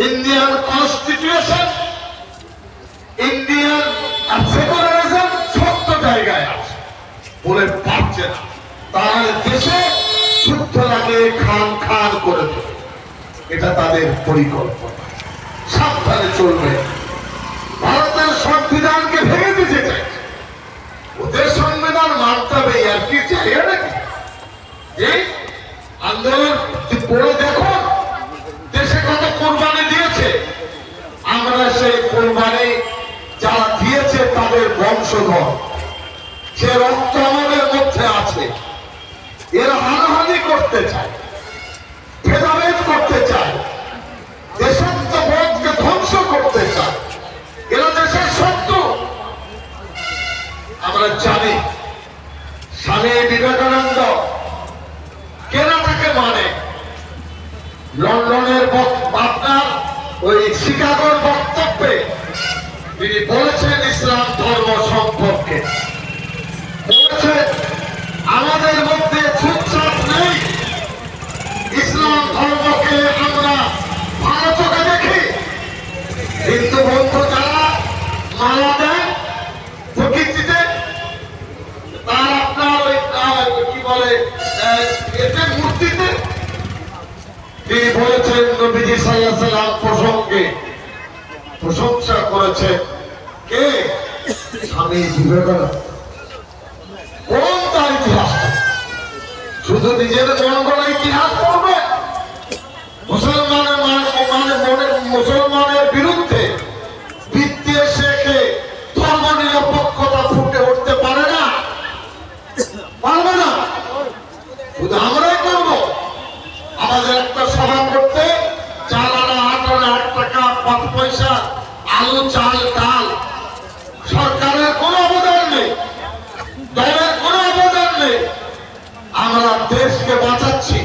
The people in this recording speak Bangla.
ইন্ডিয়ান কনস্টিটিউশন, ইন্ডিয়ান সেকুলারিজম ছোট্ট জায়গায় আছে বলে পারছে না। তার দেশে যুদ্ধ লাগে খান খান করে দেবে, এটা তাদের পরিকল্পনা। সাবধানে চলবে। ভারতের সংবিধানকে ভেঙে দিতে চাইছে, ওদের সংবিধান মানতে হবে আর কি জায়গা নাকি? এই আন্দোলন পড়ে দেখো দেশে কত কোরবানি দিয়েছে। আমরা সেই কোরবানি যারা দিয়েছে তাদের বংশধর, সে রক্ত আমাদের মধ্যে আছে। এরা হানাহানি করতে চায়, ভেদাভেদ করতে চায়, দেশাত্মবোধকে ধ্বংস করতে চায়। এরা দেশের শত্রু। আমরা জানি স্বামী বিবেকানন্দ কেনা তাকে মানে লন্ডনের আপনার ওই শিকাগোর বক্তব্যে তিনি বলেছেন ইসলাম ধর্ম সম্পর্কে, বলেছেন আমাদের মধ্যে ছুটছাট নেই। ইসলাম ধর্মকে আমরা ভালো চোখে দেখি। হিন্দু বন্ধু যারা মারা দেন প্রকৃতিতে, তার আপনার ওই কি বলে এতে মূর্তিতে, তিনি বলেছেন নবীজি সাল্লাল্লাহু আলাইহি ওয়াসাল্লাম প্রসঙ্গে প্রশংসা করেছে কে? স্বামী বিবেকানন্দ। কোন তার ইতিহাস? শুধু নিজের মঙ্গল ইতিহাস পড়বে, মুসলমানের বিরুদ্ধে বিদ্যে শেখে ধর্ম নিরপেক্ষতা ফুটে উঠতে পারে না, পারবে না। শুধু আমরাই করবো। আমাদের একটা সভা করতে 4 আনা 8 আনা 8 টাকা 5 পয়সা আলু চাল ডাল, সরকারের কোনো অবদান নেই, দলের কোনো অবদান নেই। আমরা দেশকে বাঁচাচ্ছি,